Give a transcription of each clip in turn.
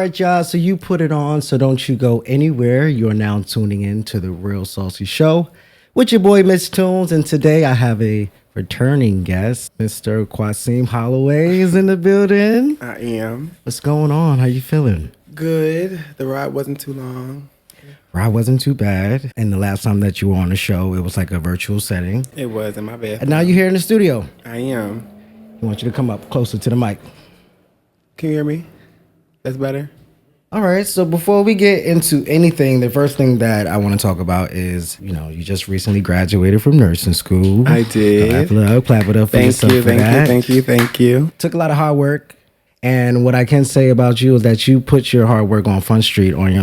right, y'all. So you put it on. So don't you go anywhere. You are now tuning in to the Real Saucy Show with your boy, Miss Tunes. And today I have a returning guest, Mr. Quaseem Holloway is in the building. I am. What's going on? How you feeling? Good. The ride wasn't too long. Ride wasn't too bad. And the last time that you were on the show, it was like a virtual setting. It was in my bed. And now you're here in the studio. I am. I want you to come up closer to the mic. Can you hear me? That's better? All right. So before we get into anything, the first thing that I want to talk about is, you just recently graduated from nursing school. I did. Clap it up for yourself for that. Thank you. Took a lot of hard work. And what I can say about you is that you put your hard work on Front Street on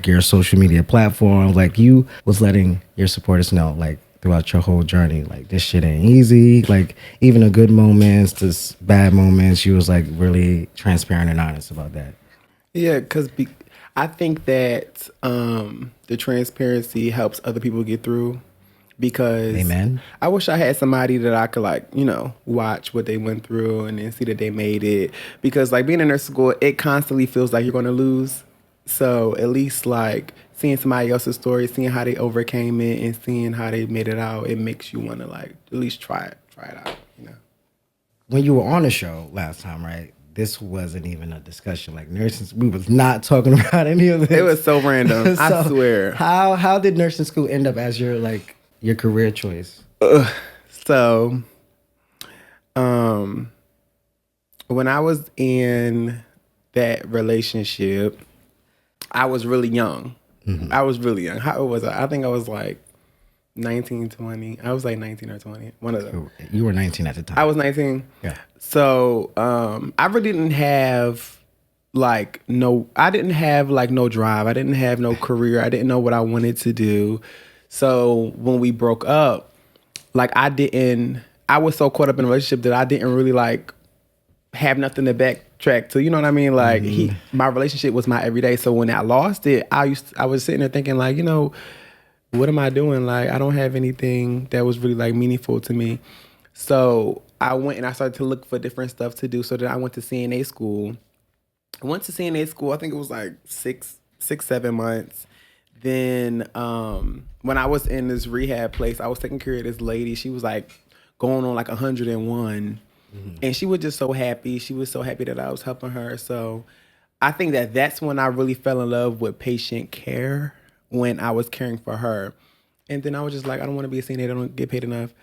your social media platforms. Like, you was letting your supporters know, like, throughout your whole journey, like, this shit ain't easy. Like, even the good moments, the bad moments, you was like really transparent and honest about that. Yeah, because I think that the transparency helps other people get through. Because Amen. I wish I had somebody that I could watch what they went through and then see that they made it. Because being in nursing school, it constantly feels like you're going to lose. So at least seeing somebody else's story, seeing how they overcame it and seeing how they made it out, it makes you want to at least try it out. When you were on the show last time, right? This wasn't even a discussion. Like, nursing, we was not talking about any of this. It was so random. I swear. How did nursing school end up as your career choice? So, when I was in that relationship, I was really young. Mm-hmm. I was really young. How old was I? I think I was 19, 20. I was 19 or 20. One of them. You were 19 at the time. I was 19. Yeah. So, I really didn't have no drive. I didn't have no career. I didn't know what I wanted to do. So when we broke up, I was so caught up in a relationship that I didn't really have nothing to backtrack to. You know what I mean? My relationship was my everyday. So when I lost it, I was sitting there thinking what am I doing? I don't have anything that was really meaningful to me. So I went and I started to look for different stuff to do. So then I went to CNA school. I went to CNA school. I think it was 6-7 months. Then when I was in this rehab place, I was taking care of this lady. She was going on 101. Mm-hmm. And she was just so happy. She was so happy that I was helping her. So I think that's when I really fell in love with patient care, when I was caring for her. And then I was just I don't want to be a CNA. I don't get paid enough.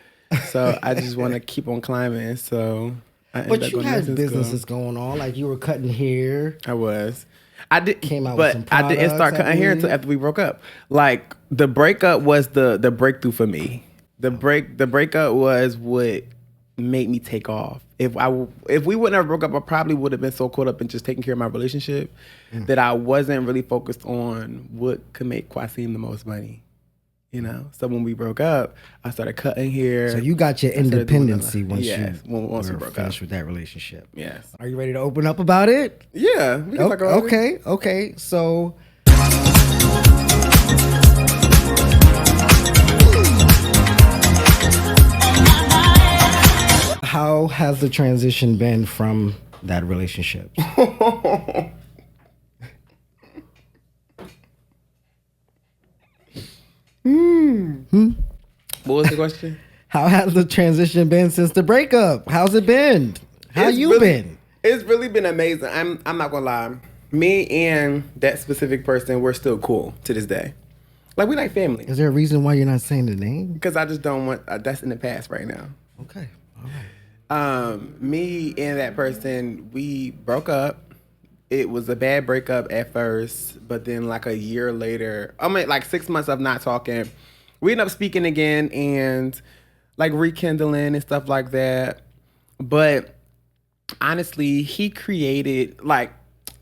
So I just want to keep on climbing. So But you had businesses going on. You were cutting hair. I was. I did, came out but with some products, I didn't start cutting hair until after we broke up. The breakup was the breakthrough for me. The breakup was what made me take off. If we wouldn't have broke up, I probably would have been so caught up in just taking care of my relationship that I wasn't really focused on what could make Quaseem the most money. So when we broke up, I started cutting hair. So you got your independency once we broke finished up with that relationship. Yes. Are you ready to open up about it? Yeah. We can talk about it. Okay. So how has the transition been from that relationship? What was the question? How has the transition been since the breakup? How's it been? How you been? It's really been amazing. I'm not gonna lie. Me and that specific person, we're still cool to this day. We like family. Is there a reason why you're not saying the name? Because I just don't want. That's in the past right now. Okay. All right. Me and that person, we broke up. It was a bad breakup at first, but then a year later, 6 months of not talking, we ended up speaking again and rekindling and stuff like that. But honestly, he created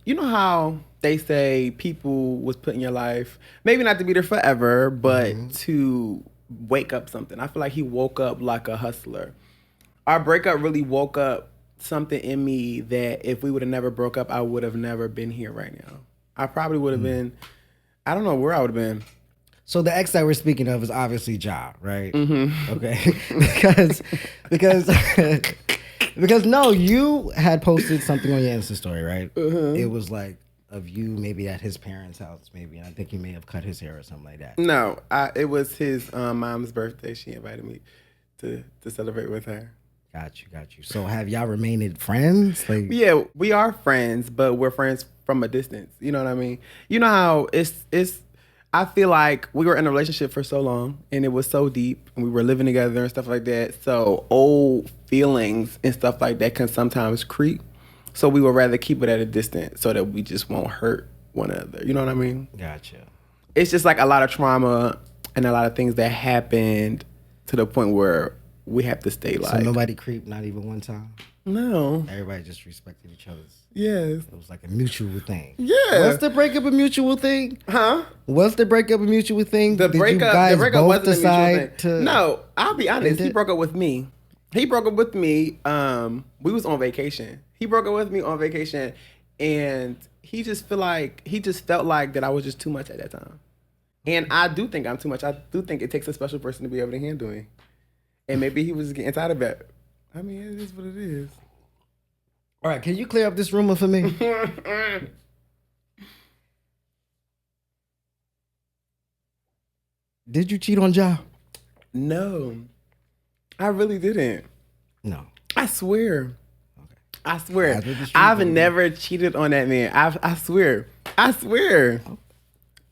you know how they say people was put in your life, maybe not to be there forever, but to wake up something. I feel like he woke up like a hustler. Our breakup really woke up something in me that if we would have never broke up, I would have never been here right now. I probably would have been, I don't know where I would have been. So the ex that we're speaking of is obviously Ja, right? Mm-hmm. Okay. because no, you had posted something on your Insta story, right? Mm-hmm. It was of you maybe at his parents' house, maybe, and I think you may have cut his hair or something like that. No, it was his mom's birthday. She invited me to celebrate with her. Got you. So have y'all remained friends? Like, yeah, we are friends, but we're friends from a distance. You know what I mean? You know how it's. I feel like we were in a relationship for so long, and it was so deep, and we were living together and stuff like that. So old feelings and stuff like that can sometimes creep. So we would rather keep it at a distance so that we just won't hurt one another. You know what I mean? Gotcha. It's just like a lot of trauma and a lot of things that happened to the point where we have to stay like. So nobody creeped, not even one time? No. Everybody just respected each other's. Yes. It was like a mutual thing. Yeah. What's the breakup a mutual thing? Huh? What's the breakup a mutual thing? The breakup wasn't a mutual thing. No, I'll be honest. He broke up with me. We was on vacation. He broke up with me on vacation, and he just felt like that I was just too much at that time. And I do think I'm too much. I do think it takes a special person to be able to handle me. And maybe he was getting tired of it. I mean, it is what it is. All right, can you clear up this rumor for me? Did you cheat on Ja? No, I really didn't. No. I swear. Okay. I swear. I've never cheated on that man. I swear. Oh.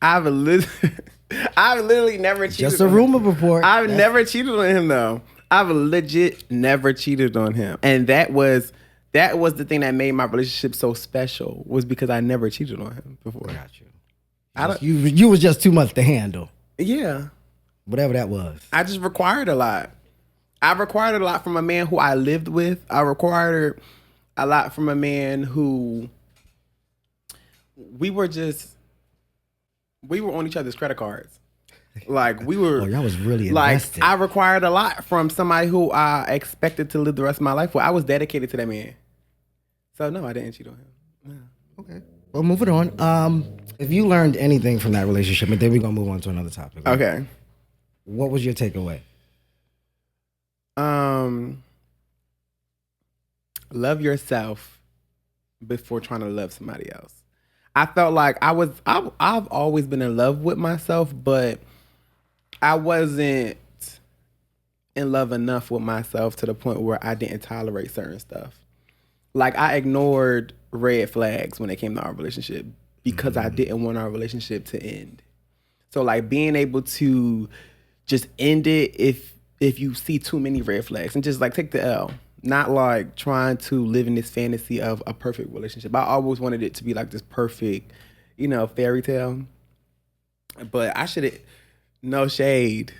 I've literally never cheated on him. Just a rumor report. I've never cheated on him, though. I've legit never cheated on him. And that was the thing that made my relationship so special, was because I never cheated on him before. Got you. You was just too much to handle. Yeah. Whatever that was. I just required a lot. I required a lot from a man who I lived with. I required a lot from a man who we were on each other's credit cards. Like, we were. Oh, y'all was really invested. Like, I required a lot from somebody who I expected to live the rest of my life with. I was dedicated to that man. So no, I didn't cheat on him. Yeah. Okay. Well, moving on. If you learned anything from that relationship, and then we're gonna move on to another topic. Right? Okay. What was your takeaway? Love yourself before trying to love somebody else. I felt like I've always been in love with myself, but I wasn't in love enough with myself to the point where I didn't tolerate certain stuff. Like, I ignored red flags when it came to our relationship because I didn't want our relationship to end. So, like, being able to just end it if you see too many red flags, and just like take the L. Not like trying to live in this fantasy of a perfect relationship. I always wanted it to be like this perfect, fairy tale. But I should have, no shade.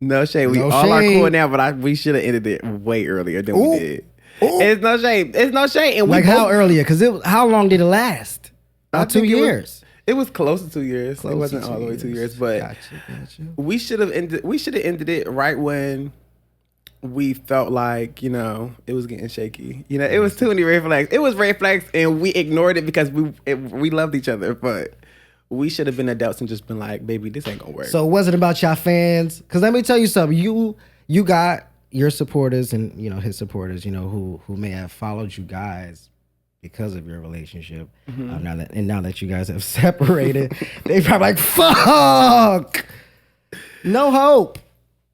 No shade. We all are cool now, but we should have ended it way earlier than we did. Ooh. It's no shade. It's no shade. And like, how earlier? Because how long did it last? About 2 years. It was close to 2 years. It wasn't all the way 2 years, but gotcha. We should have ended it right when we felt like, it was getting shaky. It was too many red flags. It was red flags, and we ignored it because we loved each other. But we should have been adults and just been like, baby, this ain't gonna work. So it wasn't about y'all fans? Because let me tell you something. You got your supporters and, his supporters, who may have followed you guys because of your relationship. Mm-hmm. Now that you guys have separated, they probably like, fuck! No hope.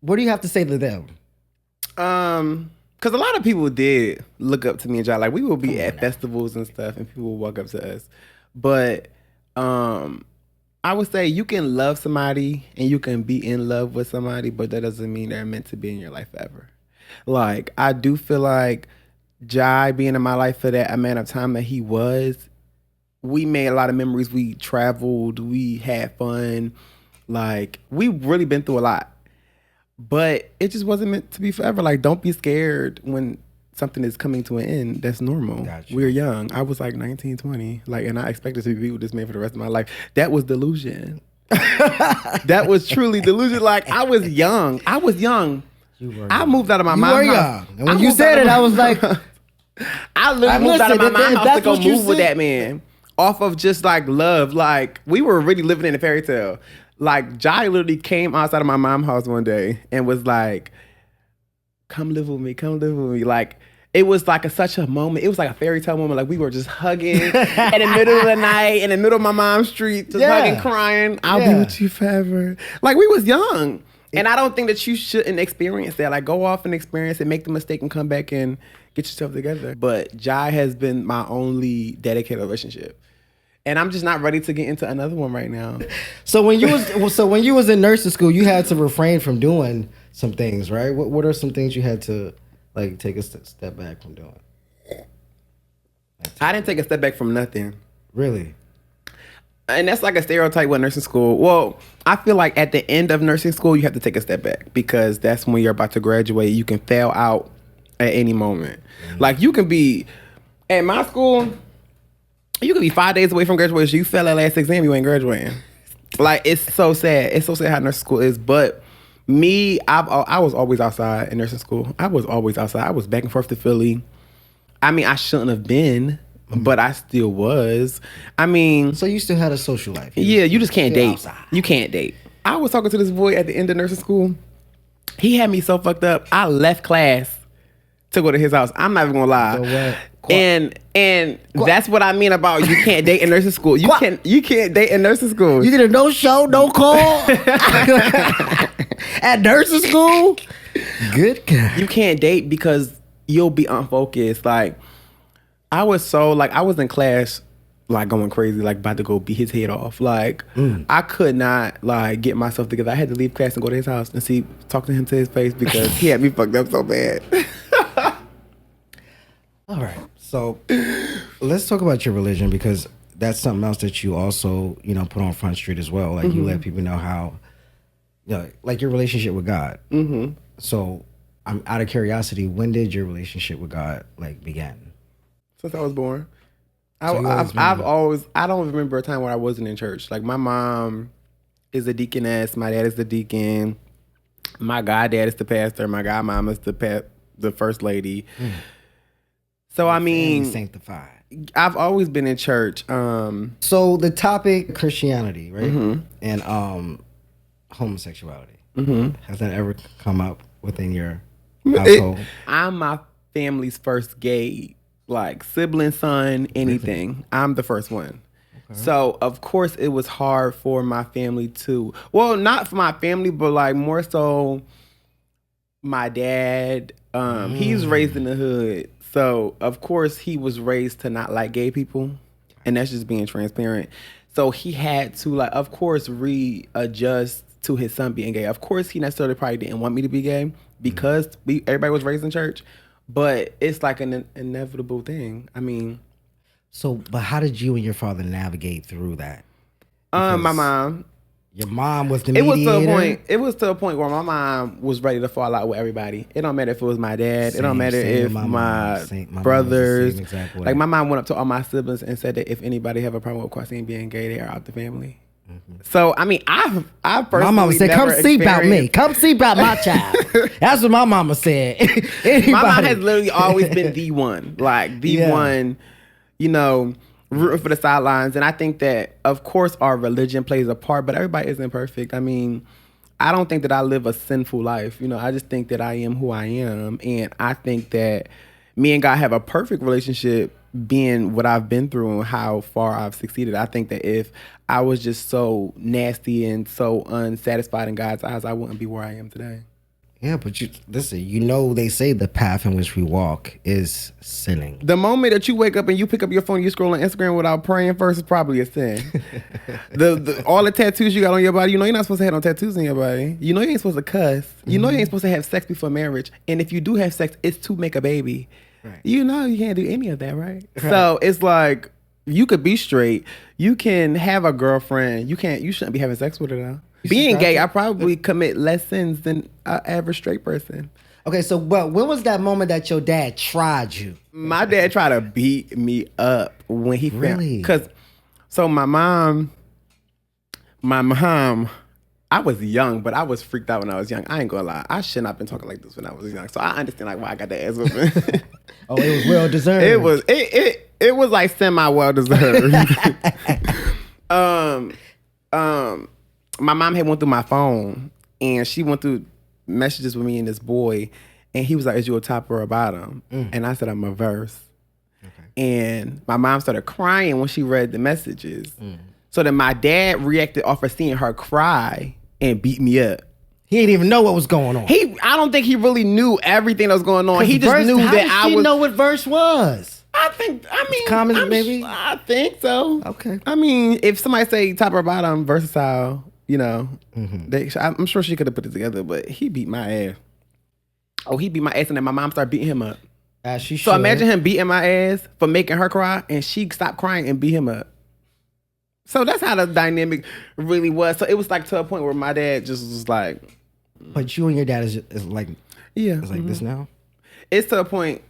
What do you have to say to them? Because a lot of people did look up to me and John. Like, we will be at festivals and stuff, and people will walk up to us. But I would say you can love somebody and you can be in love with somebody, but that doesn't mean they're meant to be in your life forever. Like, I do feel like Jai being in my life for that amount of time that he was, we made a lot of memories. We traveled, we had fun. Like, we really been through a lot. But it just wasn't meant to be forever. Like, don't be scared when something is coming to an end. That's normal. Gotcha. We're young. I was like 19, 20. Like, and I expected to be with this man for the rest of my life. That was delusion. That was truly delusion. Like, I was young. I moved out of my mom's house. You were young. And when you said it, I was like... I literally moved out of my mom's house to go move with that man. Off of just, like, love. Like, we were really living in a fairy tale. Like, Jai literally came outside of my mom's house one day and was like, come live with me. Like, it was like such a moment. It was like a fairy tale moment. Like we were just hugging in the middle of the night, in the middle of my mom's street, just hugging, crying. I'll be with you forever. Like we was young. And I don't think that you shouldn't experience that. Like go off and experience it, make the mistake and come back and get yourself together. But Jai has been my only dedicated relationship. And I'm just not ready to get into another one right now. So when you was in nursing school, you had to refrain from doing some things, right? What are some things you had to like take a step back from doing? I didn't take a step back from nothing. Really? And that's like a stereotype with nursing school. Well, I feel like at the end of nursing school, you have to take a step back because that's when you're about to graduate. You can fail out at any moment. Mm-hmm. Like you can be, at my school, you could be 5 days away from graduation. You fail that last exam, you ain't graduating. Like, it's so sad. It's so sad how nursing school is. But me, I was always outside in nursing school. I was always outside. I was back and forth to Philly. I mean, I shouldn't have been, but I still was. I mean... So you still had a social life. You just can't date. Outside. You can't date. I was talking to this boy at the end of nursing school. He had me so fucked up. I left class to go to his house. I'm not even gonna lie. So what? And that's what I mean about you can't date in nursing school. You can't date in nursing school. You did a no show, no call at nursing school. Good God. You can't date because you'll be unfocused. Like I was in class like going crazy, like about to go beat his head off. Like I could not like get myself together. I had to leave class and go to his house and talk to him to his face because he had me fucked up so bad. All right. So let's talk about your religion because that's something else that you also, put on Front Street as well. Like you let people know how, like your relationship with God. Mm-hmm. So I'm out of curiosity, when did your relationship with God like begin? Since I was born. I don't remember a time where I wasn't in church. Like my mom is a deaconess, my dad is the deacon, my goddad is the pastor, my godmom is the first lady. So I mean, sanctified. I've always been in church. So the topic Christianity, right, and homosexuality, has that ever come up within your household? I'm my family's first gay, like sibling, son, anything. Really? I'm the first one. Okay. So of course it was hard for my family too. Well, not for my family, but like more so my dad. He's raised in the hood. So, of course, he was raised to not like gay people. And that's just being transparent. So, he had to, like, of course, readjust to his son being gay. Of course, he necessarily probably didn't want me to be gay because everybody was raised in church. But it's like an inevitable thing. I mean... But how did you and your father navigate through that? My mom... Your mom was the mediator? It was to a point where my mom was ready to fall out with everybody. It don't matter if it was my dad. It don't matter if my brothers. Exactly. Like my mom went up to all my siblings and said that if anybody have a problem with Quaseem being gay, they are out the family. Mm-hmm. So I mean, I personally my mama said, "Come see about me. Come see about my child." That's what my mama said. My mom has literally always been the one, like the one, rooting for the sidelines. And I think that, of course, our religion plays a part, but everybody isn't perfect. I mean, I don't think that I live a sinful life. I just think that I am who I am. And I think that me and God have a perfect relationship being what I've been through and how far I've succeeded. I think that if I was just so nasty and so unsatisfied in God's eyes, I wouldn't be where I am today. Yeah, but listen, they say the path in which we walk is sinning. The moment that you wake up and you pick up your phone, you scroll on Instagram without praying first is probably a sin. All the tattoos you got on your body, you're not supposed to have no tattoos on your body. You ain't supposed to cuss. You ain't supposed to have sex before marriage. And if you do have sex, it's to make a baby. Right. You can't do any of that, right? So it's like, you could be straight. You can have a girlfriend. You shouldn't be having sex with her though. Being gay, I probably commit less sins than an average straight person. Okay, so when was that moment that your dad tried you? My dad tried to beat me up when he really? So my mom, I was young, but I was freaked out when I was young. I ain't gonna lie. I should not have been talking like this when I was young. So I understand like why I got that ass whooping. Oh, it was well deserved. It was like semi well deserved. My mom had went through my phone and she went through messages with me and this boy, And he was like, is you a top or a bottom? And I said, I'm a verse. Okay. And my mom started crying when she read the messages. So then my dad reacted off of seeing her cry and beat me up. He didn't even know what was going on. I don't think he really knew everything that was going on. He just knew that I was. Know what verse was? I think so. Okay. I mean, if somebody say top or bottom, versatile, I'm sure she could have put it together, but he beat my ass. Oh, he beat my ass, and then my mom started beating him up. So imagine him beating my ass for making her cry, and she stopped crying and beat him up. So that's how the dynamic really was. So it was like to a point where my dad just was like. But you and your dad is like, it's like this now? It's to a point,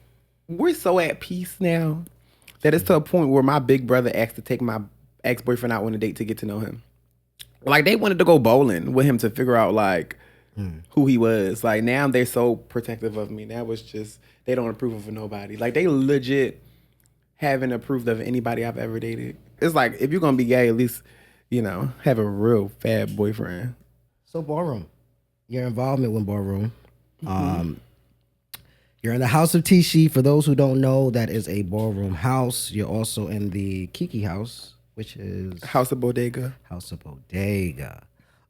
we're so at peace now that it's to a point where my big brother asked to take my ex-boyfriend out on a date to get to know him. Like they wanted to go bowling with him to figure out like who he was. Like now they're so protective of me. That was just, they don't approve of nobody. Like they legit haven't approved of anybody I've ever dated. It's like, if you're going to be gay, at least, have a real fab boyfriend. So Ballroom, your involvement with Ballroom. You're in the House of Tisci. For those who don't know, that is a ballroom house. You're also in the Kiki house, which is House of Bodega. House of Bodega.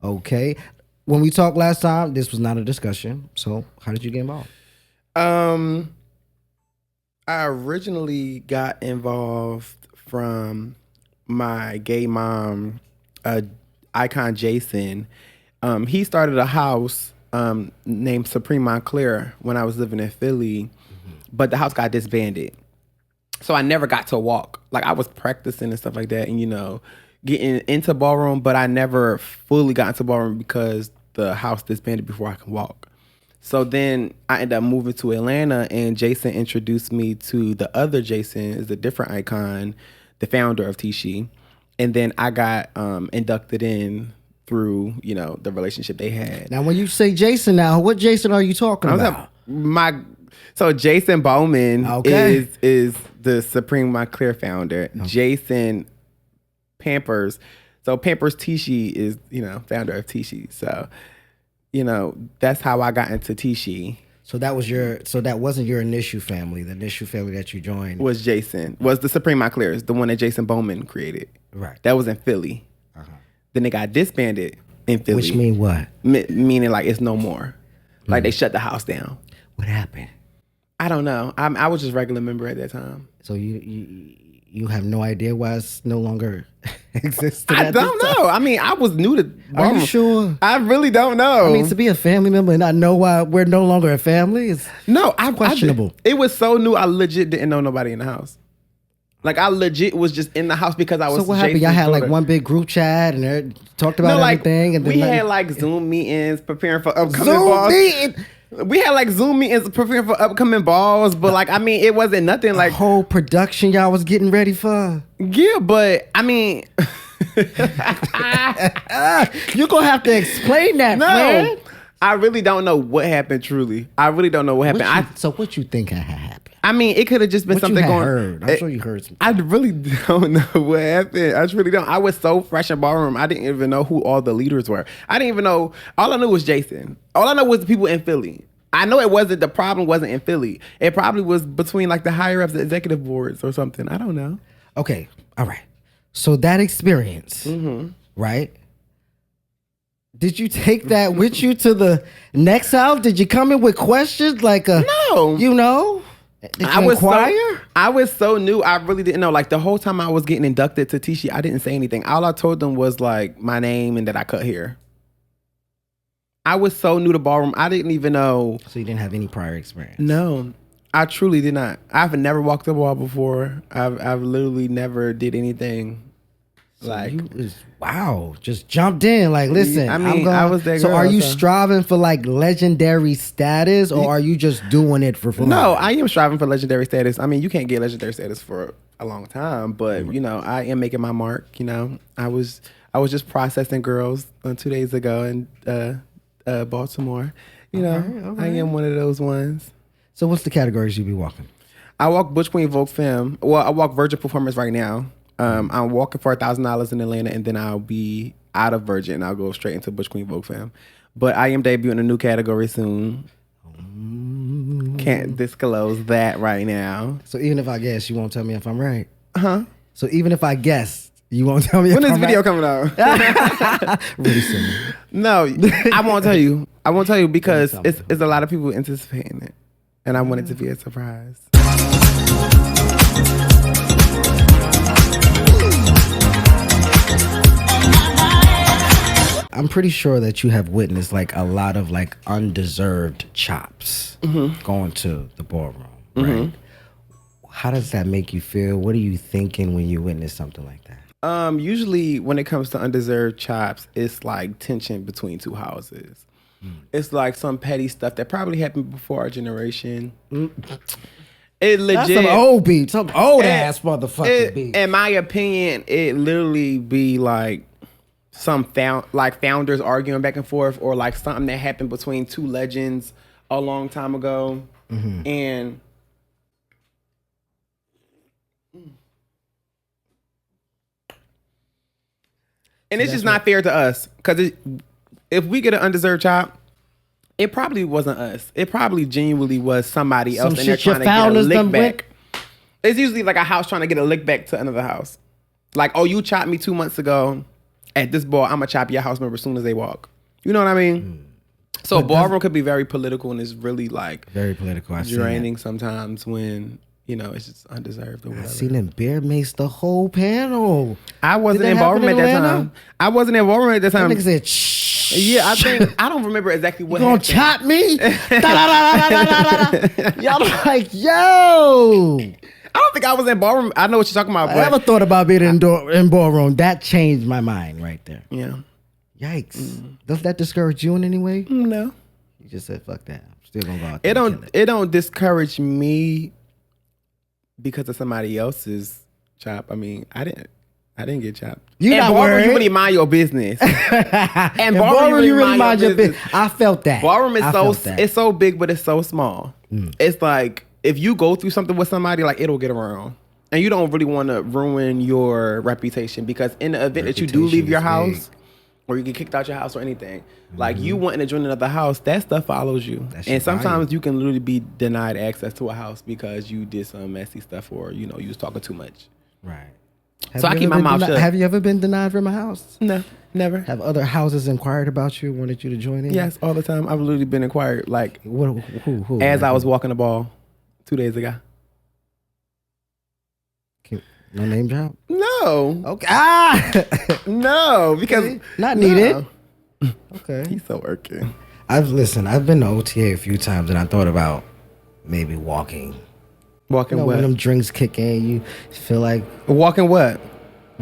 Okay. When we talked last time, this was not a discussion. So how did you get involved? I originally got involved from my gay mom, Icon Jason. He started a house named Supreme Montclair when I was living in Philly, but the house got disbanded. So I never got to walk. Like I was practicing and stuff like that and, getting into ballroom, but I never fully got into ballroom because the house disbanded before I could walk. So then I ended up moving to Atlanta and Jason introduced me to the other Jason, is a different icon, the founder of Tisci. And then I got inducted in through, the relationship they had. Now, when you say Jason now, what Jason are you talking about? So Jason Bowman is the Supreme Montclair founder. Okay. Jason Pampers. So Pampers Tisci is, founder of Tisci. So, that's how I got into Tisci. So that wasn't your initial family. The initial family that you joined was the Supreme Montclairs, the one that Jason Bowman created. Right. That was in Philly. Then they got disbanded in Philly. Which mean what? Meaning like it's no more. Like they shut the house down. What happened? I don't know. I was just a regular member at that time. So you have no idea why it's no longer exists? I don't know. I mean, I was new to ballroom. Are you sure? I really don't know. I mean, to be a family member and not know why we're no longer a family is questionable. It was so new, I legit didn't know nobody in the house. Like I legit was just in the house because I was. So what happened? Y'all had like one big group chat and they talked about everything. And we had like Zoom meetings preparing for upcoming balls. We had like Zoom meetings preparing for upcoming balls, but like I mean, it wasn't nothing like whole production y'all was getting ready for. Yeah, but I mean, you're gonna have to explain that, man. I really don't know what happened. Truly, I really don't know what happened. So what you think happened? I mean, it could have just been something going. Heard. I'm sure you heard something. I really don't know what happened. I really don't. I was so fresh in ballroom. I didn't even know who all the leaders were. I didn't even know. All I knew was Jason. All I know was the people in Philly. I know the problem wasn't in Philly. It probably was between like the higher ups, the executive boards or something. I don't know. Okay. All right. So that experience, right? Did you take that with you to the next house? Did you come in with questions like no? Did you inquire? I was so new. I really didn't know. Like the whole time I was getting inducted to Tisci, I didn't say anything. All I told them was like my name and that I cut hair. I was so new to ballroom. I didn't even know. So you didn't have any prior experience? No, I truly did not. I've never walked the wall before. I've literally never did anything. So just jumped in. Like, listen, I mean, I was that girl. So are you striving for like legendary status or are you just doing it for fun? No, I am striving for legendary status. I mean, you can't get legendary status for a long time, but I am making my mark. I was just processing girls 2 days ago in Baltimore. Okay. I am one of those ones. So what's the categories you be walking? I walk Butch Queen Vogue Femme. Well, I walk Virgin Performance right now. I'm walking for $1,000 in Atlanta, and then I'll be out of Virgin. I'll go straight into Butch Queen Vogue Femme. But I am debuting a new category soon. can't disclose that right now. So even if I guess, you won't tell me if I'm right. Huh? So even if I guess, you won't tell me When if is I'm this video right? coming out? Really soon. No, I won't tell you. I won't tell you because Tell me. it's a lot of people anticipating it, and I want it to be a surprise. I'm pretty sure that you have witnessed like a lot of like undeserved chops going to the ballroom, right? How does that make you feel? What are you thinking when you witness something like that? Usually when it comes to undeserved chops, it's like tension between two houses. It's like some petty stuff that probably happened before our generation. It legit. That's some old beat, some old ass motherfucking beat. In my opinion, it literally be like some founders arguing back and forth, or like something that happened between two legends a long time ago, and it's just not fair to us, because if we get an undeserved chop, it probably wasn't us. It probably genuinely was somebody else, and they're trying to get a lick back. It's usually like a house trying to get a lick back to another house. Like, oh, you chopped me 2 months ago at this ball, I'm gonna chop your house member as soon as they walk. You know what I mean? So ballroom could be very political, and it's really like very political. Draining sometimes when, you know, it's just undeserved or whatever. I seen them bear mace the whole panel. I wasn't in ballroom at that time. I wasn't in ballroom at that time. That nigga said, shh. Yeah, I don't remember exactly what you happened. gonna chop me? Y'all like, yo. I don't think I was in ballroom. I know what you're talking about. I never thought about being in ballroom. That changed my mind right there. Yeah. Yikes. Does that discourage you in any way? No. You just said, fuck that. I'm still gonna go out It there. don't it don't discourage me because of somebody else's chop. I mean, I didn't get chopped. You not worried. You really mind your business. And ballroom, you really mind your business. I felt that. Ballroom is it's so big, but it's so small. It's like, if you go through something with somebody, like, it'll get around. And you don't really want to ruin your reputation, because in the event that you do leave your house, or you get kicked out your house or anything, like, you wanting to join another house, that stuff follows you. And sometimes you can literally be denied access to a house because you did some messy stuff, or, you know, you was talking too much. Right. So I keep my mouth shut. Have you ever been denied from a house? No, never. Have other houses inquired about you, wanted you to join in? Yes, all the time. I've literally been inquired, like, who? As I was walking the ball 2 days ago. No name drop? No. Okay. No, because not needed. No. Okay. He's so working. I've been to OTA a few times, and I thought about maybe walking. Walking what? When them drinks kick in, you feel like walking what?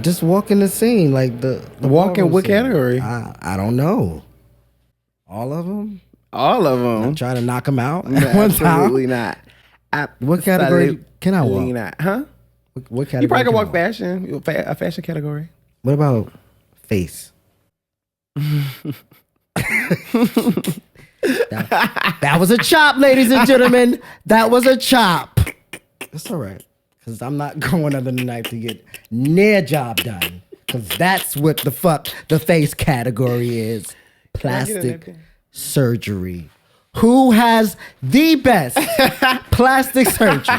Just walking the scene, like the walking what scene. category? I don't know. All of them. All of them. I'm trying to knock them out. No, absolutely not. What category can I walk? Not. Huh? What category? You probably can walk fashion. A fashion category. What about face? that was a chop, ladies and gentlemen. That was a chop. It's all right, because I'm not going under the knife to get near job done, because that's what the fuck the face category is. Plastic surgery. Who has the best plastic surgery?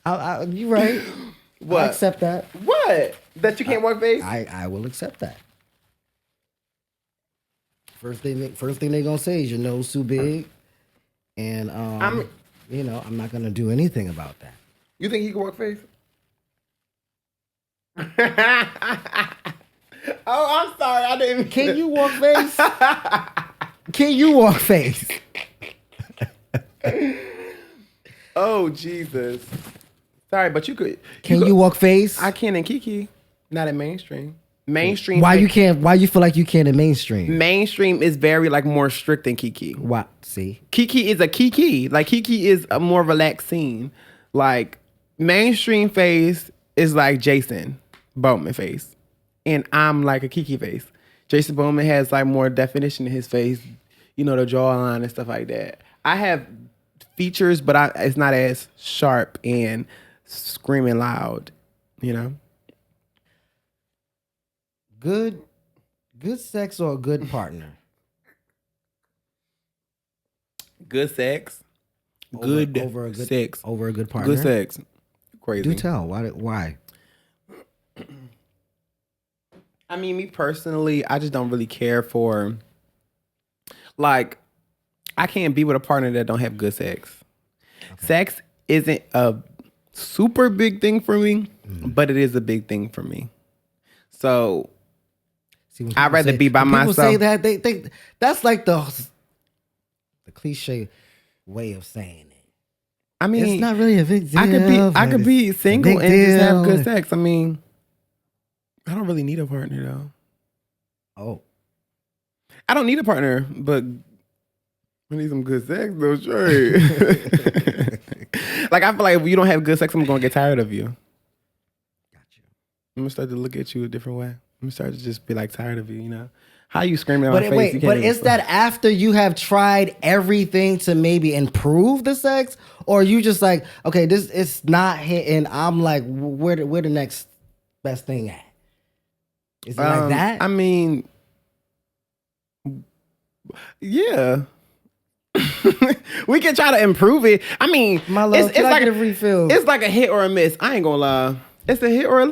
You right. What? I accept that. What? That you can't walk face? I will accept that. First thing they're gonna say is your nose too big, and I'm not gonna do anything about that. You think he can walk face? Oh, I'm sorry. I didn't. Can you walk face? Can you walk face? Oh, Jesus. Sorry, but you could. Can you walk face? I can in Kiki. Not in mainstream. Mainstream. Why you can't? Why you feel like you can't in mainstream? Mainstream is very like more strict than Kiki. What? See, Kiki is a Kiki. Like Kiki is a more relaxed scene. Like mainstream face is like Jason Bowman face, and I'm like a Kiki face. Jason Bowman has like more definition in his face. You know, the jawline and stuff like that. I have features, but it's not as sharp and screaming loud. You know. Good sex or a good partner? Good sex Good over a good sex. over a good partner. Good sex. Crazy. Do tell. Why? I mean, me personally, I just don't really care for, like, I can't be with a partner that don't have good sex. Okay. Sex isn't a super big thing for me, but it is a big thing for me. So I'd rather be by myself. People say that they think that's like the cliche way of saying it. I mean, it's not really a big deal. I could be single and just have good sex. I mean, I don't really need a partner though. Oh, I don't need a partner, but I need some good sex though. Sure. Like I feel like if you don't have good sex, I'm gonna get tired of you. Gotcha. I'm gonna start to look at you a different way. I'm gonna start to just be like tired of you. You know how you screaming at my face? Wait, but is that after you have tried everything to maybe improve the sex, or you just like, okay, this it's not hitting. I'm like, where the next best thing at? Is it like that? I mean, yeah. We can try to improve it. I mean, my love, it's like a refill. It's like a hit or a miss. I ain't gonna lie. It's a hit or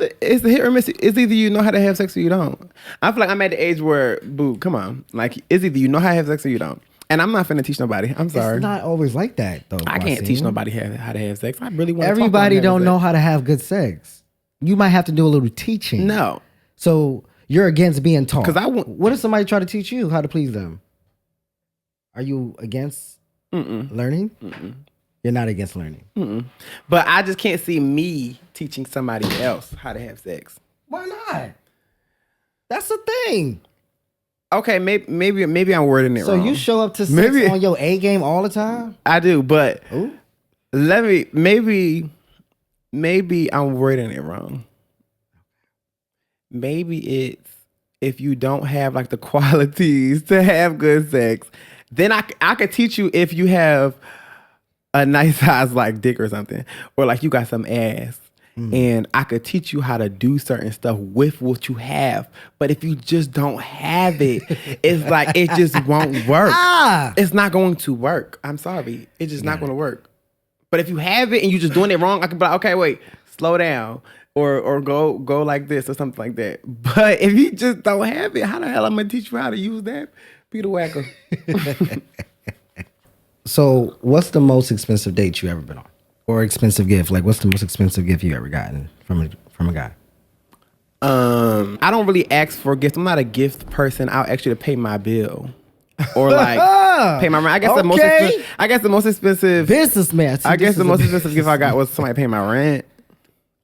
miss. It's either you know how to have sex or you don't. I feel like I'm at the age where, boo, come on. Like, it's either you know how to have sex or you don't. And I'm not finna teach nobody. I'm sorry. It's not always like that, though. I can't teach nobody how to have sex. I really want to. Everybody don't know how to have good sex. You might have to do a little teaching. No. So you're against being taught. Because what if somebody try to teach you how to please them? Are you against learning? Mm-mm. You're not against learning. Mm-mm. But I just can't see me teaching somebody else how to have sex. Why not? That's the thing. Okay, maybe I'm wording it wrong. So you show up to sex on your A game all the time? I do, but maybe I'm wording it wrong. Maybe it's if you don't have like the qualities to have good sex, then I could teach you if you have a nice size like dick or something, or like you got some ass. And I could teach you how to do certain stuff with what you have. But if you just don't have it, it's like it just won't work. It's not going to work. I'm sorry. It's just not going to work. But if you have it and you're just doing it wrong, I can be like, okay, wait, slow down. Or go like this or something like that. But if you just don't have it, how the hell am I going to teach you how to use that? Be the whacker. So what's the most expensive date you ever been on? Or expensive gift? Like, what's the most expensive gift you ever gotten from a guy? I don't really ask for gifts. I'm not a gift person. I'll ask you to pay my bill, or like pay my rent. I guess the most expensive businessman. I guess the most expensive gift I got was somebody pay my rent.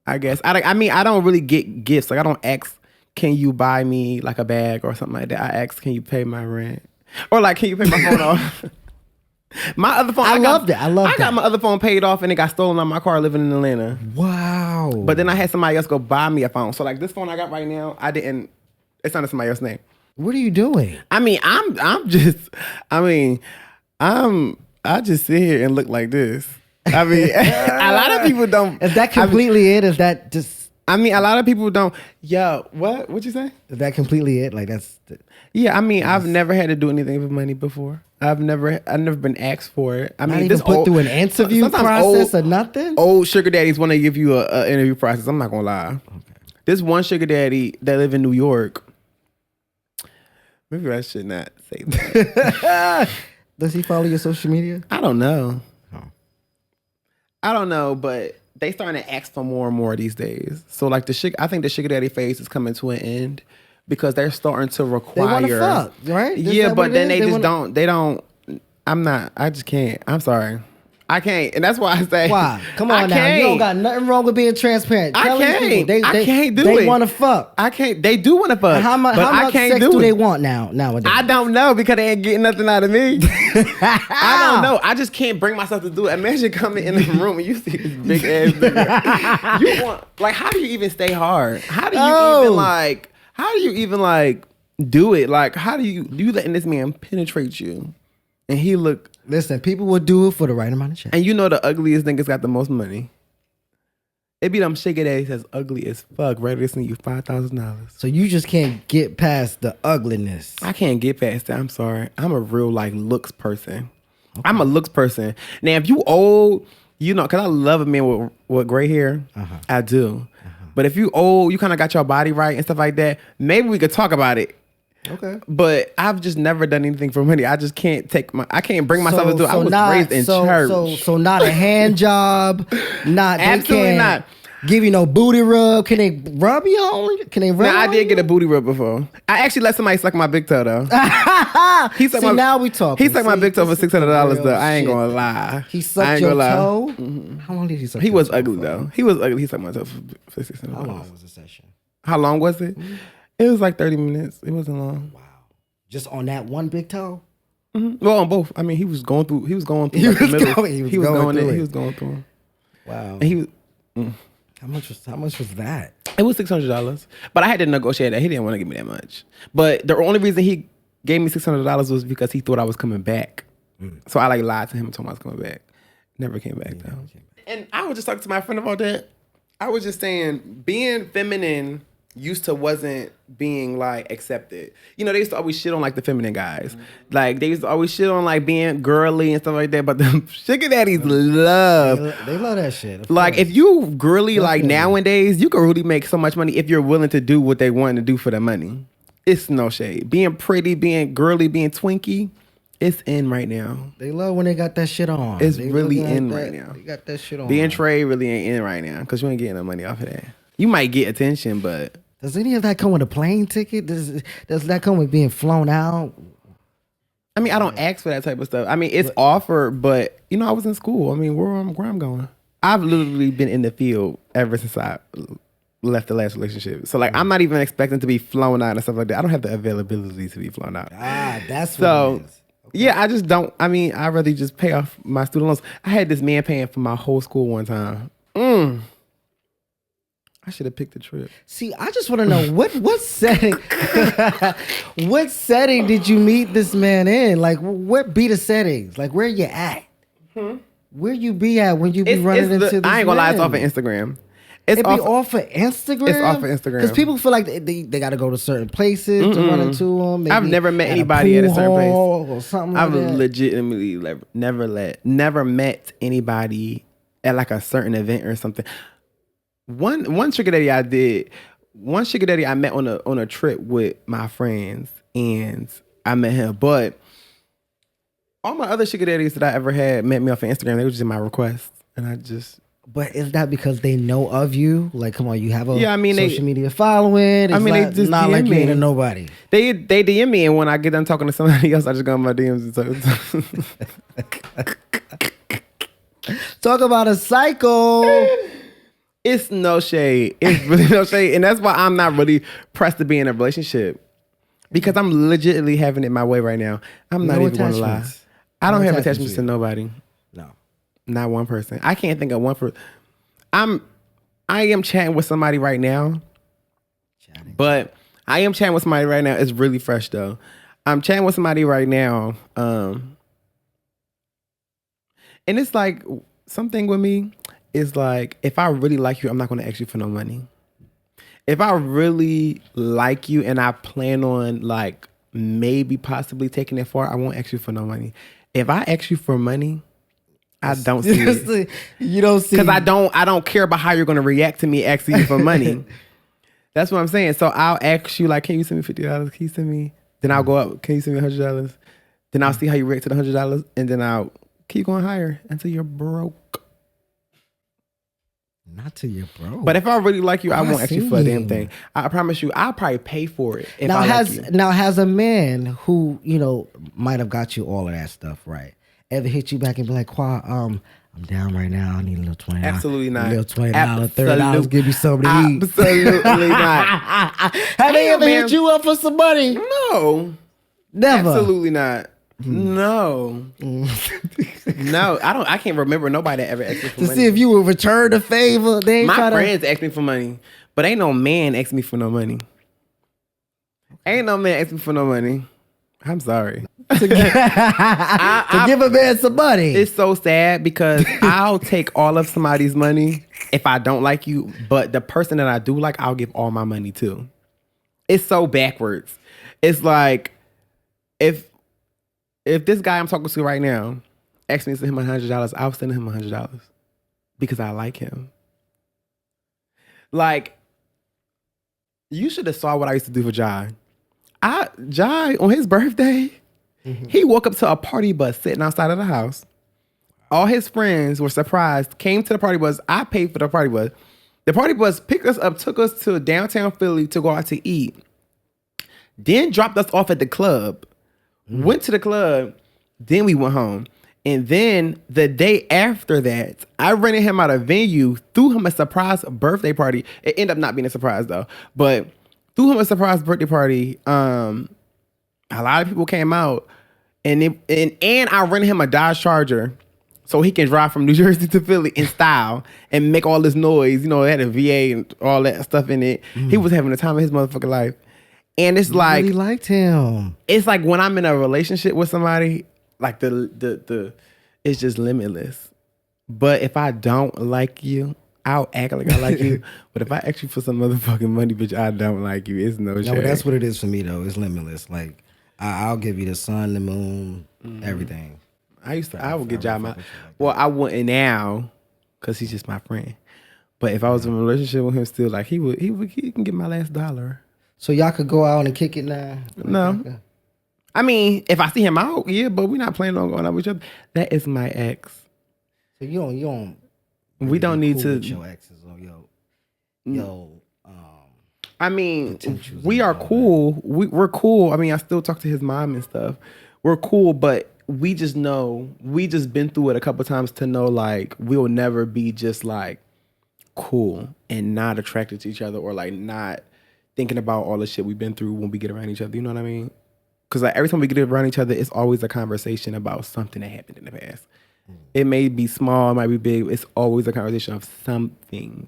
I guess I mean I don't really get gifts. Like I don't ask, can you buy me like a bag or something like that. I ask, can you pay my rent, or like, can you pay my phone off? My other phone. I got my other phone paid off and it got stolen on my car living in Atlanta. Wow. But then I had somebody else go buy me a phone. So like this phone I got right now, it's under somebody else's name. What are you doing? I mean, I just sit here and look like this. I mean, a lot of people don't. Is that completely it? Is that just? I mean, a lot of people don't. Yo, what'd you say? Is that completely it? Like that's. Yeah, I mean, I've never had to do anything with money before. I've never been asked for it. I mean, even this put through an interview process or nothing. Old sugar daddies want to give you a interview process. I'm not gonna lie. Okay. This one sugar daddy that live in New York. Maybe I should not say that. Does he follow your social media? I don't know. Oh. I don't know, but they starting to ask for more and more these days. So like I think the sugar daddy phase is coming to an end. Because they're starting to require. They want to fuck, right? Yeah, but then they just don't. They don't. I just can't. I'm sorry. I can't. And that's why I say. Why? Come on now. You don't got nothing wrong with being transparent. I can't. I can't do it. They want to fuck. I can't. They do want to fuck. How much sex do they want nowadays? I don't know because they ain't getting nothing out of me. I don't know. I just can't bring myself to do it. Imagine coming in the room and you see this big ass nigga. You want, like, how do you even stay hard? How do you even do it? Like, how do you letting this man penetrate you? And he look. Listen, people will do it for the right amount of check. And you know the ugliest niggas got the most money. It be them sugar daddies that's ugly as fuck, ready to send you $5,000. So you just can't get past the ugliness. I can't get past that. I'm sorry. I'm a real looks person. I'm a looks person. Now, if you old, you know, because I love a man with gray hair. I do. But if you old, you kind of got your body right and stuff like that, maybe we could talk about it. Okay. But I've just never done anything for money. I just can't I can't bring myself to do it. I was raised in church. So not a hand job. Absolutely not. Give you no booty rub. Can they rub you on? Can they rub? Now, I did get a booty rub before. I actually let somebody suck my big toe though. Now we talking. He sucked my big toe for $600 though. I ain't gonna lie. He sucked your toe. Mm-hmm. How long did he suck? He was ugly though. He was ugly. He sucked my toe for $600. How long was the session? How long was it? Mm-hmm. It was like 30 minutes. It wasn't long. Wow. Just on that one big toe? Mm-hmm. Well, on both. I mean, he was going through. He was going through. He was going through. Wow. And he was. How much was that? It was $600, but I had to negotiate that. He didn't want to give me that much. But the only reason he gave me $600 was because he thought I was coming back. So I lied to him and told him I was coming back. Never came back though. And I was just talking to my friend about that. I was just saying, being feminine used to wasn't being accepted. You know, they used to always shit on the feminine guys. Like they used to always shit on being girly and stuff like that. But the sugar daddies love. They love that shit. If you girly nowadays, you can really make so much money if you're willing to do what they want to do for the money. It's no shade. Being pretty, being girly, being twinky, it's in right now. They love when they got that shit on. It's really in right now. They got that shit on. Being trade really ain't in right now because you ain't getting no money off of that. You might get attention, but does any of that come with a plane ticket? Does that come with being flown out? I mean, I don't ask for that type of stuff. I mean, it's offered, but you know, I was in school. I mean, where I'm going. I've literally been in the field ever since I left the last relationship. So I'm not even expecting to be flown out and stuff like that. I don't have the availability to be flown out. That's so. What it is. Okay. Yeah, I just don't. I mean, I'd rather just pay off my student loans. I had this man paying for my whole school one time. I should have picked the trip. See, I just want to know what setting, what setting did you meet this man in? What be the settings? Where you at? Where you be at when you be running into this I ain't gonna lie, it's off of Instagram. It be off of Instagram? It's off of Instagram. Because people feel like they got to go to certain places to run into them. Maybe I've never met anybody at a certain place. Or something I've that. legitimately never met anybody at a certain event or something. One sugar daddy I met on a trip with my friends, and I met him. But all my other sugar daddies that I ever had met me off of Instagram. They were just in my requests, and I just. But is that because they know of you? Come on, you have a social media following. They just not DM like you me. ain't a nobody. They DM me, and when I get done talking to somebody else, I just go on my DMs and talk about a cycle. It's no shade. It's really no shade. And that's why I'm not really pressed to be in a relationship. Because I'm legitimately having it my way right now. I'm not even going to lie. I don't have attachments to nobody. No. Not one person. I can't think of one person. I am chatting with somebody right now. But I am chatting with somebody right now. It's really fresh though. I'm chatting with somebody right now. And it's something with me. Is if I really like you, I'm not going to ask you for no money. If I really like you and I plan on maybe possibly taking it far, I won't ask you for no money. If I ask you for money, I don't see it. You don't see because I don't care about how you're going to react to me asking you for money. That's what I'm saying. So I'll ask you can you send me $50? Can you send me? Then I'll go up. Can you send me $100? Then I'll see how you react to the $100, and then I'll keep going higher until you're broke. Not till you're broke. But if I really like you, I won't ask you for a damn thing. I promise you, I'll probably pay for it. If I like you. Now, has a man who might have got you all of that stuff right ever hit you back and be like, I'm down right now. I need a little $20. Absolutely not. A little $20, $30. Give me something to eat. Absolutely not. Have they ever hit you up for some money? No. Never. Absolutely not. No. No, I can't remember nobody that ever asked me for money. To see if you will return the favor. My friends ask me for money, but ain't no man ask me for no money. Ain't no man ask me for no money. I'm sorry. To give a man some money. It's so sad because I'll take all of somebody's money if I don't like you, but the person that I do like, I'll give all my money to. It's so backwards. It's if this guy I'm talking to right now, asked me to send him $100, I was sending him $100 because I like him. Like, you should have saw what I used to do for Jai. Jai, on his birthday, he woke up to a party bus sitting outside of the house. All his friends were surprised, came to the party bus. I paid for the party bus. The party bus picked us up, took us to downtown Philly to go out to eat. Then dropped us off at the club. Went to the club. Then we went home. And then the day after that, I rented him out a venue, threw him a surprise birthday party. It ended up not being a surprise though, but threw him a surprise birthday party. A lot of people came out, and I rented him a Dodge Charger so he can drive from New Jersey to Philly in style and make all this noise. You know, it had a VA and all that stuff in it. He was having the time of his motherfucking life. And it's like, really liked him. It's like when I'm in a relationship with somebody, like the it's just limitless. But if I don't like you, I'll act like I like you. But if I ask you for some motherfucking money, bitch, I don't like you. It's no shit. No, that's what it is for me though. It's limitless. Like I'll give you the sun, the moon, everything. I would get Jai my. Well, I wouldn't now, cause he's just my friend. But if I was in a relationship with him, still like he can get my last dollar. So y'all could go out and kick it now? No. I mean, if I see him out, yeah, but we're not planning on going out with each other. That is my ex. So you don't we don't need cool to. With your exes or I mean, we are cool. We're cool. I mean, I still talk to his mom and stuff. We're cool, but we just been through it a couple times to know like we'll never be just like cool and not attracted to each other or like not thinking about all the shit we've been through when we get around each other. You know what I mean? Because like every time we get around each other, it's always a conversation about something that happened in the past. It may be small, it might be big. It's always a conversation of something.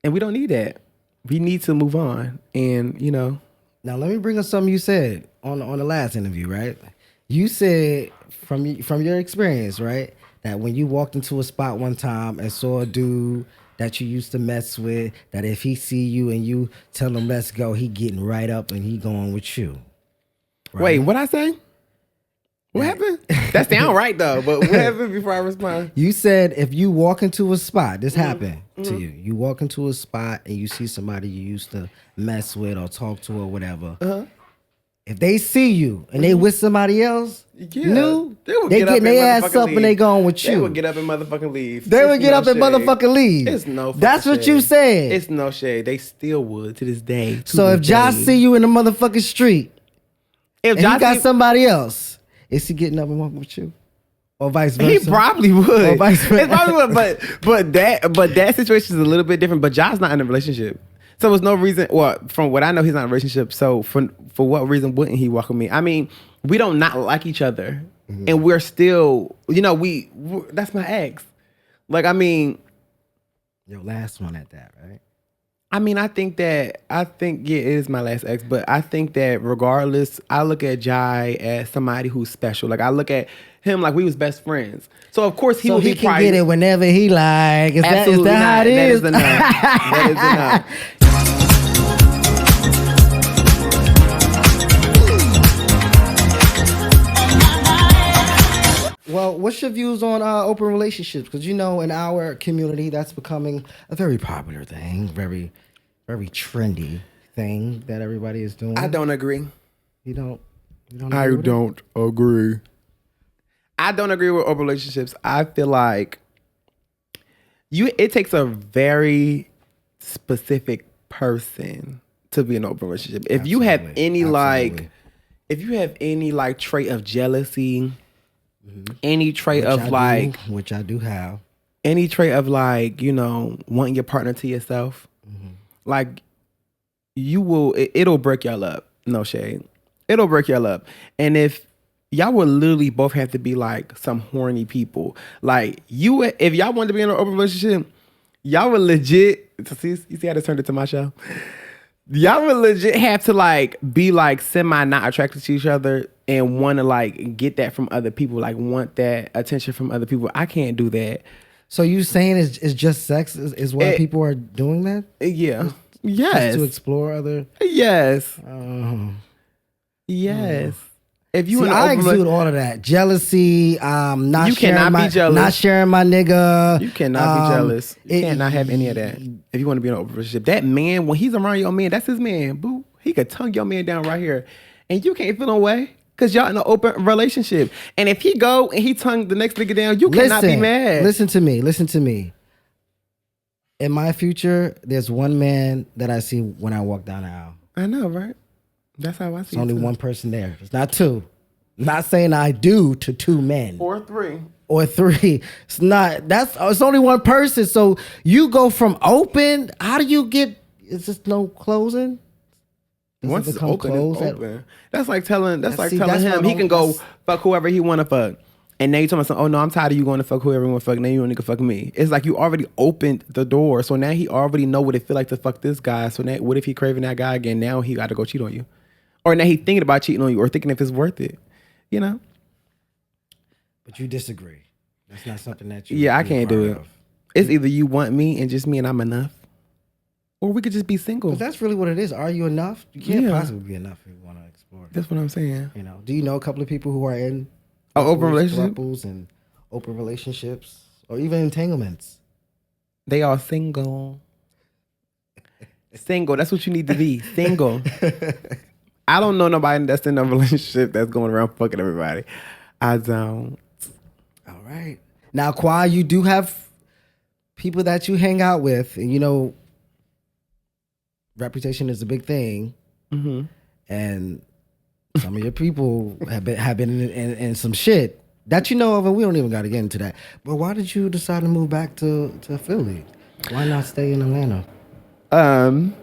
And we don't need that. We need to move on. And, you know. Now, let me bring up something you said on the last interview, right? You said from your experience, right, that when you walked into a spot one time and saw a dude that you used to mess with, that if he see you and you tell him let's go, he getting right up and he going with you. Right? Wait, what I say? What happened? That sound right though, but what happened before I respond? You said if you walk into a spot, this happened to you. You walk into a spot and you see somebody you used to mess with or talk to or whatever. If they see you and they with somebody else, new, they getting their ass up and they going with you. They would get up and motherfucking leave. They would get up and motherfucking leave. It's no fucking That's what shade. you said. It's no shade. They still would to this day. So if Josh see you in the motherfucking street, if Josh got somebody else, is he getting up and walking with you? Or vice versa? He probably would. Or vice versa. It probably would, but that situation is a little bit different. But Josh's not in a relationship. So there's no reason, well, from what I know, he's not in a relationship. So for what reason wouldn't he walk with me? I mean, we don't not like each other. And we're still, you know, that's my ex. Like, I mean. Your last one at that, right? I mean, I think, yeah, it is my last ex. But I think that regardless, I look at Jai as somebody who's special. Like, I look at him like we was best friends. So, of course, he can get it whenever he like. Is that how it is? That is enough. That is enough. Well, what's your views on open relationships? Because, you know, in our community, that's becoming a very popular thing, very, very trendy thing that everybody is doing. I don't agree. You don't I don't agree. I don't agree with open relationships. I feel like it takes a very specific person to be in an open relationship. If you have any like trait of jealousy, any trait of like, which I do have, any trait of like, you know, wanting your partner to yourself, like it'll break y'all up. No shade. It'll break y'all up. And if y'all would literally both have to be like some horny people, like if y'all wanted to be in an open relationship, y'all would legit, you see how this turned into my show? Y'all would legit have to like be like semi not attracted to each other and want to like get that from other people, like want that attention from other people. I can't do that. So you saying it's just sex is why people are doing that? Yeah. Yes. Just to explore other. Yes. Yes. If you See, in an I open exude all of that jealousy. Not You sharing cannot my, be jealous. not sharing my nigga. You cannot be jealous. You cannot have any of that. If you want to be in an open relationship, that man, when he's around your man, that's his man. Boo. He could tongue your man down right here, and you can't feel no way because y'all in an open relationship. And if he go and he tongue the next nigga down, you cannot be mad. Listen to me. Listen to me. In my future, there's one man that I see when I walk down the aisle. I know, right? That's how I see it. There's only too. one person there. It's not two. Not saying I do to two men. Or three. Or three. It's not. It's only one person. So you go from open. How do you get? Is just no closing? Does Once it it's become open, closed it's at- open. That's like telling That's him what he can go that's- fuck whoever he want to fuck. And now you talking about, oh no, I'm tired of you going to fuck whoever you want to fuck. Now you only can fuck me. It's like you already opened the door. So now he already know what it feel like to fuck this guy. So now what if he craving that guy again? Now he got to go cheat on you. Or now he thinking about cheating on you or thinking if it's worth it. You know? But you disagree. That's not something that you. Yeah, I be a can't do part it. of. It's either you want me and just me and I'm enough. Or we could just be single. But that's really what it is. Are you enough? You can't Yeah. possibly be enough if you want to explore. That's what I'm saying. You know. Do you know a couple of people who are in Open relationship? couples and open relationships or even entanglements? They are single. Single. That's what you need to be. Single. I don't know nobody that's in a relationship that's going around fucking everybody. I don't. All right. Now, Qua, you do have people that you hang out with, and you know, reputation is a big thing. Mm-hmm. And some of your people have been in some shit that you know of, and we don't even got to get into that. But why did you decide to move back to Philly? Why not stay in Atlanta? I'm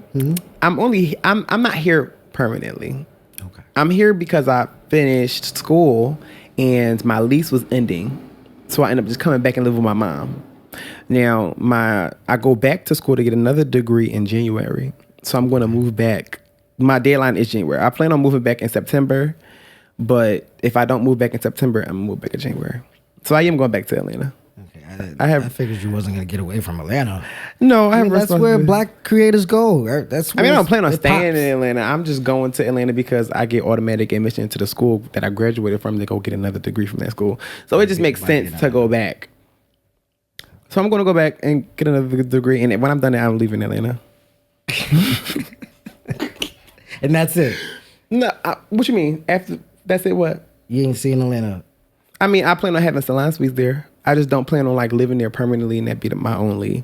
not here permanently. Okay. I'm here because I finished school and my lease was ending. So I ended up just coming back and live with my mom. Now, I go back to school to get another degree in January. So I'm going to move back. My deadline is January. I plan on moving back in September. But if I don't move back in September, I'm going to move back in January. So I am going back to Atlanta. Okay. I figured you wasn't going to get away from Atlanta. No, I mean, that's where black creators go. That's where I don't plan on it staying pops. in Atlanta. I'm just going to Atlanta because I get automatic admission to the school that I graduated from to go get another degree from that school. So it just makes sense to go back. So I'm going to go back and get another degree. And when I'm done, I'm leaving Atlanta. And that's it. No, what you mean? After that's it, what? You ain't seen Atlanta. I mean, I plan on having salon suites there. I just don't plan on like living there permanently and that be my only,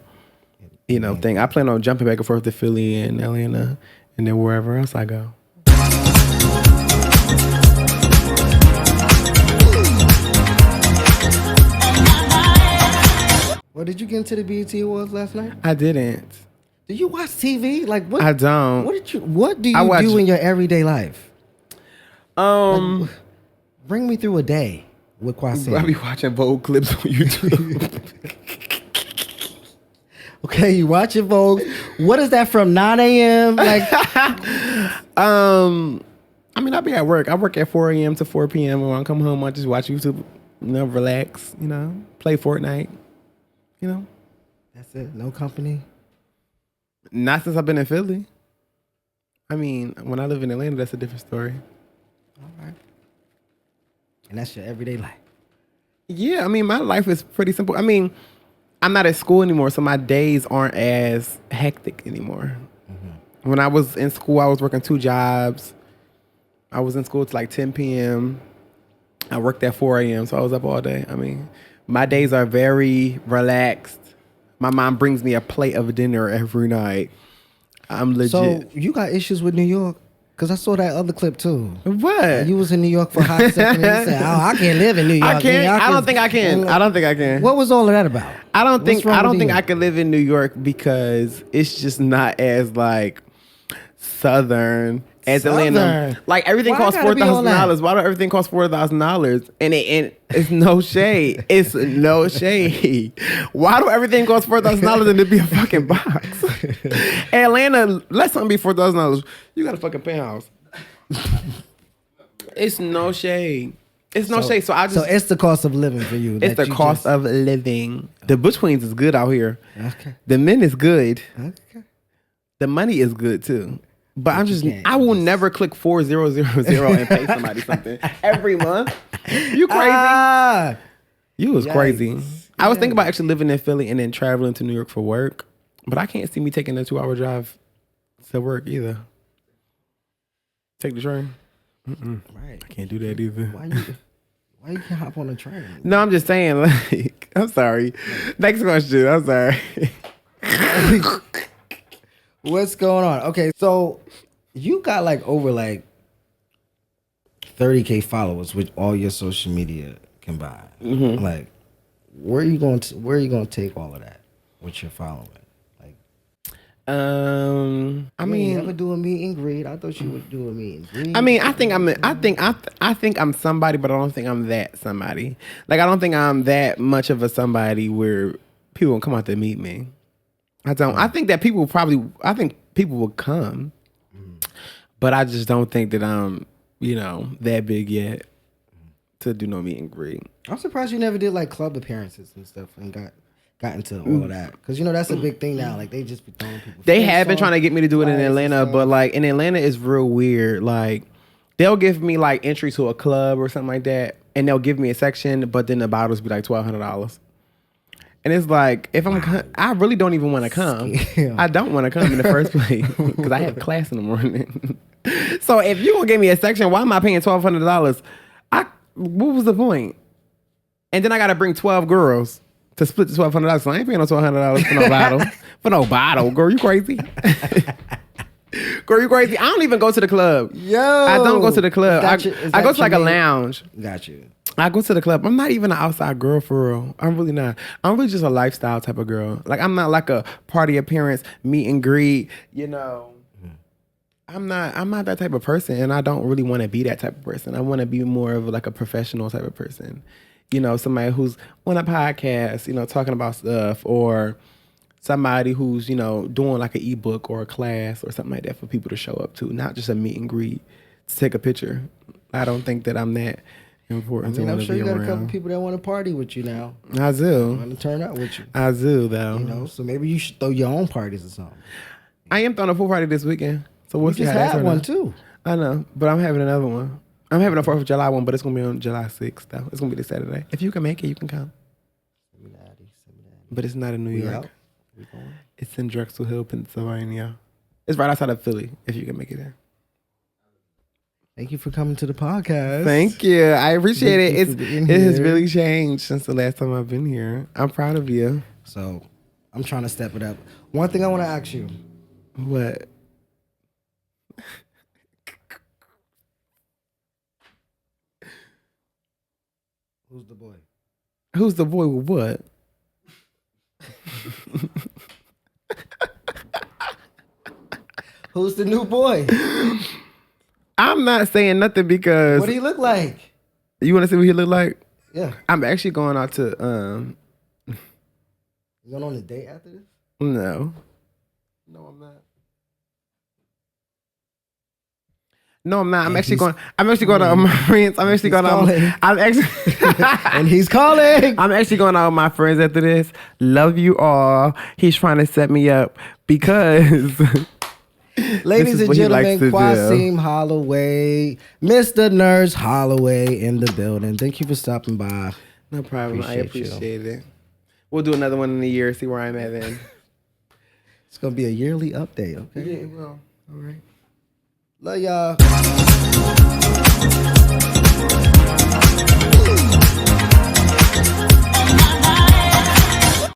thing. I plan on jumping back and forth to Philly and Atlanta and then wherever else I go. Well, did you get into the BET Awards last night? I didn't. Do you watch TV? Like what? I don't. What do you do in your everyday life? Um, Bring me through a day with Quaseem. I be watching Vogue clips on YouTube. Okay, you watch it, Vogue. What is that from 9 a.m.? Like, I mean, I be at work. I work at 4 a.m. to 4 p.m. When I come home, I just watch YouTube, relax, play Fortnite, That's it. No company. Not since I've been in Philly. I mean, when I live in Atlanta, that's a different story. All right. And that's your everyday life. Yeah, I mean, my life is pretty simple. I mean, I'm not at school anymore, so my days aren't as hectic anymore. Mm-hmm. When I was in school, I was working 2 jobs. I was in school till like 10 p.m. I worked at 4 a.m., so I was up all day. I mean, my days are very relaxed. My mom brings me a plate of dinner every night. I'm legit. So you got issues with New York? Because I saw that other clip too. What? You was in New York for a hot second and you said, oh, I can't live in New York. I can't. I don't think I can. I don't think I can. What was all of that about? I don't think you? I can live in New York because it's just not as like southern as Atlanta. Like everything Why costs gotta be all that? $4,000. Why do everything cost $4,000? And it's no shade. It's no shade. Why do everything cost $4,000 and it be a fucking box? Atlanta, let something be $4,000. You got a fucking penthouse. It's no shade. It's no shade. So it's the cost of living for you. It's the cost of living. The Bush Queens is good out here. Okay. The men is good. Okay. The money is good too. But I'm just, I will never click 4000 and pay somebody something every month. You crazy? You was crazy. I was thinking about actually living in Philly and then traveling to New York for work, but I can't see me taking a 2-hour drive to work either. Take the train. Right. I can't do that either. Why you can't hop on a train? No, I'm just saying, like, I'm sorry. Next question. I'm sorry. What's going on? Okay, so you got like over like 30K followers with all your social media combined. Mm-hmm. Like, where are you going to take all of that with your following? Like, I mean, never do a meet and greet. I thought you would do a meet and greet. I mean, I think I'm somebody, but I don't think I'm that somebody. Like, I don't think I'm that much of a somebody where people will come out to meet me. I don't. I think that people will come, but I just don't think that I'm, that big yet to do no meet and greet. I'm surprised you never did like club appearances and stuff and got into all of that, because that's a big thing now. Like, they just be throwing people. They have been trying to get me to do it in Atlanta, but like in Atlanta it's real weird. Like, they'll give me like entry to a club or something like that, and they'll give me a section, but then the bottles be like $1,200. And it's like, I really don't even want to come. Damn. I don't want to come in the first place because I have class in the morning. So if you gonna give me a section, why am I paying $1,200? What was the point? And then I gotta bring 12 girls to split the $1,200. So I ain't paying no $1,200 for no bottle. For no bottle, girl. You crazy? Girl, you crazy? I don't even go to the club. Yo, I don't go to the club. I go to like a lounge. Got you. I go to the club. I'm not even an outside girl for real. I'm really not. I'm really just a lifestyle type of girl. Like, I'm not like a party appearance, meet and greet, I'm not that type of person, and I don't really want to be that type of person. I want to be more of like a professional type of person. Somebody who's on a podcast, talking about stuff, or somebody who's, doing like an ebook or a class or something like that for people to show up to, not just a meet and greet to take a picture. I don't think that I'm that important. I'm sure you got a couple people that want to party with you now. I do. Want to turn up with you. I do, though. So maybe you should throw your own parties or something. I am throwing a pool party this weekend. So we just had one too. I know, but I'm having another one. I'm having a 4th of July one, but it's gonna be on July 6th though. It's gonna be this Saturday. If you can make it, you can come. But it's not in New York. It's in Drexel Hill, Pennsylvania. It's right outside of Philly. If you can make it there. Thank you for coming to the podcast. Thank you. I appreciate it. It has really changed since the last time I've been here. I'm proud of you. So I'm trying to step it up. One thing I want to ask you. What? Who's the boy? Who's the boy with what? Who's the new boy? I'm not saying nothing because... What do he look like? You want to see what he look like? Yeah. I'm actually going out to... You going on a date after this? No. No, I'm not. No, I'm not. I'm actually going out with my friends. I'm actually going out. And he's calling. I'm actually going out with my friends after this. Love you all. He's trying to set me up because... Ladies and gentlemen, Quaseem Holloway, Mr. Nurse Holloway in the building. Thank you for stopping by. No problem. I appreciate it. We'll do another one in a year, see where I'm at then. It's going to be a yearly update, okay? Yeah, it will. All right. Love y'all.